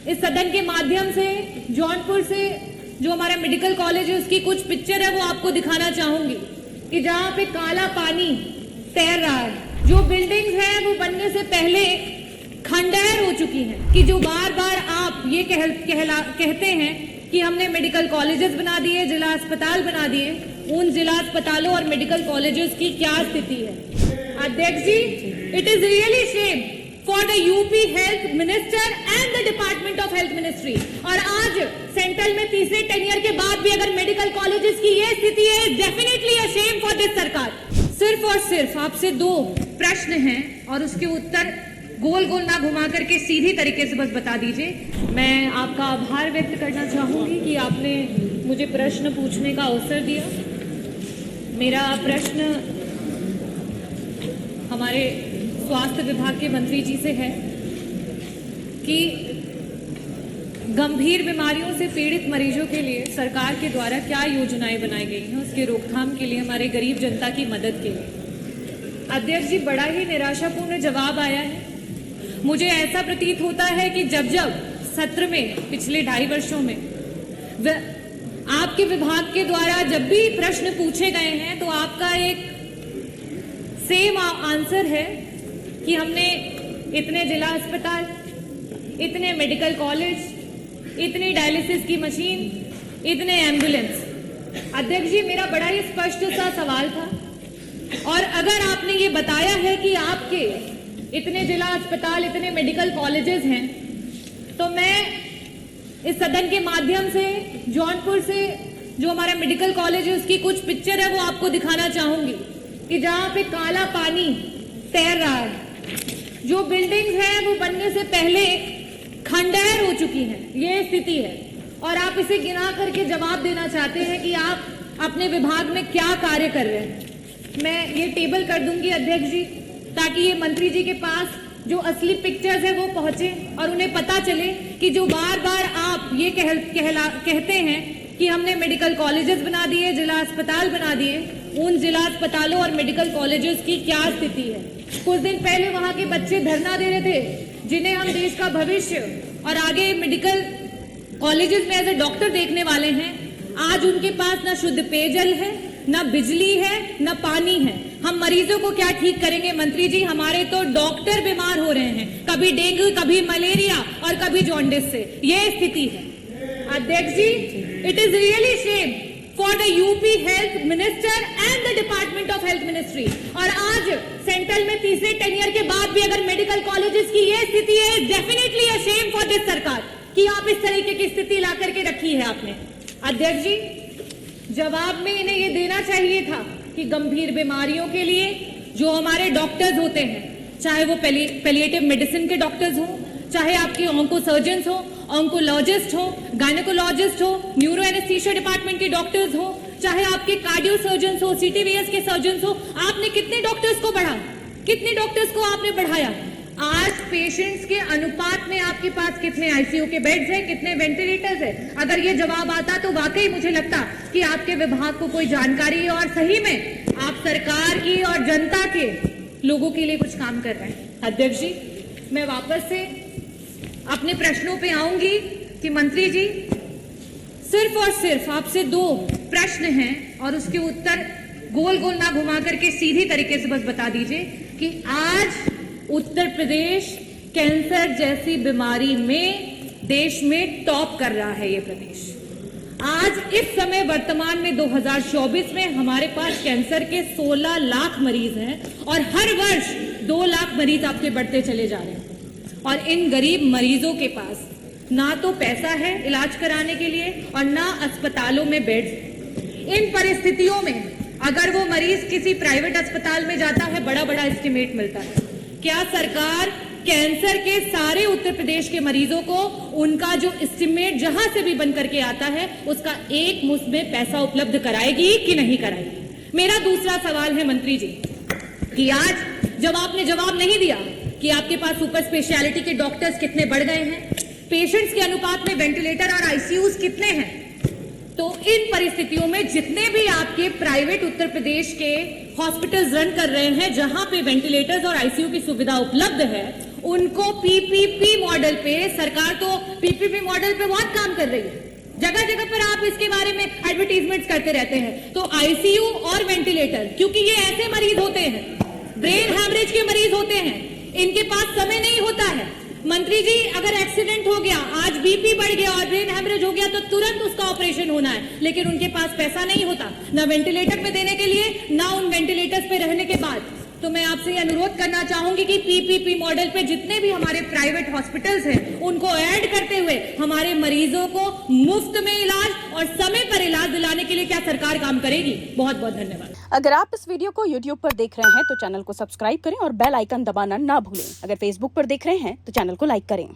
इस सदन के माध्यम से जौनपुर से जो हमारा मेडिकल कॉलेज है उसकी कुछ पिक्चर है वो आपको दिखाना चाहूंगी कि जहां पे काला पानी तैर रहा है। जो बिल्डिंग्स हैं वो बनने से पहले खंडहर हो चुकी हैं कि जो बार बार आप ये कहते हैं कि हमने मेडिकल कॉलेजेस बना दिए, जिला अस्पताल बना दिए, उन जिला अस्पतालों और मेडिकल कॉलेजेस की क्या स्थिति है। अध्यक्ष ji, it is really shame for the UP health minister and the department of health ministry. और आज सेंट्रल में तीसरे टेन्योर के बाद भी अगर मेडिकल कॉलेजेस की ये स्थिति है, definitely a shame for this सरकार। सिर्फ और सिर्फ आपसे 2 प्रश्न हैं और उसके उत्तर गोल गोल ना घुमा करके सीधी तरीके से बस बता दीजिए। मैं आपका आभार व्यक्त करना चाहूंगी कि आपने मुझे प्रश्न पूछने का अवसर दिया। मेरा प्रश्न हमारे स्वास्थ्य विभाग के मंत्री जी से है कि गंभीर बीमारियों से पीड़ित मरीजों के लिए सरकार के द्वारा क्या योजनाएं बनाई गई हैं उसके रोकथाम के लिए, हमारे गरीब जनता की मदद के लिए। अध्यक्ष जी, बड़ा ही निराशापूर्ण जवाब आया है। मुझे ऐसा प्रतीत होता है कि जब जब सत्र में पिछले 2.5 वर्षों में आपके विभाग के द्वारा जब भी प्रश्न पूछे गए हैं तो आपका एक सेम आंसर है कि हमने इतने जिला अस्पताल, इतने मेडिकल कॉलेज, इतनी डायलिसिस की मशीन, इतने एम्बुलेंस। अध्यक्ष जी, मेरा बड़ा ही स्पष्ट सा सवाल था और अगर आपने ये बताया है कि आपके इतने जिला अस्पताल, इतने मेडिकल कॉलेजेस हैं, तो मैं इस सदन के माध्यम से जौनपुर से जो हमारा मेडिकल कॉलेज है उसकी कुछ पिक्चर है वो आपको दिखाना चाहूंगी कि जहां पे काला पानी तैर रहा है। जो बिल्डिंग्स हैं वो बनने से पहले खंडहर हो चुकी हैं, ये स्थिति है। और आप इसे गिना करके जवाब देना चाहते हैं कि आप अपने विभाग में क्या कार्य कर रहे हैं। मैं ये टेबल कर दूंगी अध्यक्ष जी, ताकि ये मंत्री जी के पास जो असली पिक्चर्स है वो पहुंचे और उन्हें पता चले कि जो बार बार आप ये कहते हैं कि हमने मेडिकल कॉलेजेस बना दिए, जिला अस्पताल बना दिए, उन जिला अस्पतालों और मेडिकल कॉलेजेस की क्या स्थिति है। कुछ दिन पहले वहां के बच्चे धरना दे रहे थे जिन्हें हम देश का भविष्य और आगे मेडिकल कॉलेजेस में एज ए डॉक्टर देखने वाले हैं। आज उनके पास ना शुद्ध पेयजल है, ना बिजली है, ना पानी है। हम मरीजों को क्या ठीक करेंगे मंत्री जी? हमारे तो डॉक्टर बीमार हो रहे हैं, कभी डेंगू, कभी मलेरिया और कभी जॉन्डिस से। ये स्थिति है। अध्यक्ष ji, it is really shame for the UP health minister and the department of health ministry. और आज सेंट्रल में तीसरे टेन्योर के बाद भी अगर मेडिकल कॉलेजेस की ये स्थिति है, definitely a shame for this सरकार कि आप इस तरीके की स्थिति ला करके रखी है आपने। अध्यक्ष जी, जवाब में इन्हें ये देना चाहिए था कि गंभीर बीमारियों के लिए जो हमारे डॉक्टर्स होते हैं, चाहे वो पैलिएटिव मेडिसिन के डॉक्टर्स हो, चाहे आपके ऑन्को सर्जन्स हो, ऑन्कोलॉजिस्ट हो, गायनेकोलॉजिस्ट हो, न्यूरो एनेस्थीसिया डिपार्टमेंट के डॉक्टर्स हो, चाहे आपके कार्डियो सर्जन्स हो, सीटीवीएस के सर्जन्स हो, आपने कितने डॉक्टर्स को बढ़ा, कितने डॉक्टर्स को आपने बढ़ाया? आज पेशेंट्स के अनुपात में आपके पास कितने आईसीयू के बेड्स हैं, कितने वेंटिलेटर्स हैं? अगर ये जवाब आता तो वाकई मुझे लगता कि आपके विभाग को कोई जानकारी है और सही में आप सरकार की और जनता के लोगों के लिए कुछ काम कर रहे हैं। अध्यक्ष जी, मैं वापस से अपने प्रश्नों पे आऊंगी कि मंत्री जी, सिर्फ और सिर्फ आपसे 2 प्रश्न हैं और उसके उत्तर गोल गोल ना घुमा करके सीधी तरीके से बस बता दीजिए कि आज उत्तर प्रदेश कैंसर जैसी बीमारी में देश में टॉप कर रहा है। ये प्रदेश आज इस समय वर्तमान में 2024 में हमारे पास कैंसर के 16 लाख मरीज हैं और हर वर्ष 2 लाख मरीज आपके बढ़ते चले जा रहे हैं। और इन गरीब मरीजों के पास ना तो पैसा है इलाज कराने के लिए और ना अस्पतालों में बेड्स। इन परिस्थितियों में अगर वो मरीज किसी प्राइवेट अस्पताल में जाता है, बड़ा बड़ा एस्टिमेट मिलता है। क्या सरकार कैंसर के सारे उत्तर प्रदेश के मरीजों को उनका जो एस्टिमेट जहां से भी बन करके आता है उसका एक मुश्त में पैसा उपलब्ध कराएगी कि नहीं कराएगी? मेरा दूसरा सवाल है मंत्री जी कि आज जब आपने जवाब नहीं दिया कि आपके पास सुपर स्पेशलिटी के डॉक्टर्स कितने बढ़ गए हैं, पेशेंट्स के अनुपात में वेंटिलेटर और आईसीयूज कितने हैं, तो इन परिस्थितियों में जितने भी आपके प्राइवेट उत्तर प्रदेश के हॉस्पिटल्स रन कर रहे हैं जहां पे वेंटिलेटर्स और आईसीयू की सुविधा उपलब्ध है, उनको पीपीपी मॉडल पे, सरकार तो पीपीपी मॉडल पे बहुत काम कर रही है, जगह जगह पर आप इसके बारे में एडवर्टीजमेंट्स करते रहते हैं। तो आईसीयू और वेंटिलेटर, क्योंकि ये ऐसे मरीज होते हैं, ब्रेन हैमरेज के मरीज होते हैं, इनके पास समय नहीं होता है। मंत्री जी, अगर एक्सीडेंट हो गया, आज बीपी बढ़ गया और ब्रेन हैमरेज हो गया तो तुरंत उसका ऑपरेशन होना है, लेकिन उनके पास पैसा नहीं होता, ना वेंटिलेटर पे देने के लिए, ना उन वेंटिलेटर्स पे रहने के बाद। तो मैं आपसे अनुरोध करना चाहूंगी कि पीपीपी मॉडल पे जितने भी हमारे प्राइवेट हॉस्पिटल्स हैं उनको ऐड करते हुए हमारे मरीजों को मुफ्त में इलाज और समय पर इलाज दिलाने के लिए क्या सरकार काम करेगी। बहुत बहुत धन्यवाद। अगर आप इस वीडियो को YouTube पर देख रहे हैं तो चैनल को सब्सक्राइब करें और बेल आइकन दबाना ना भूलें। अगर Facebook पर देख रहे हैं तो चैनल को लाइक करें।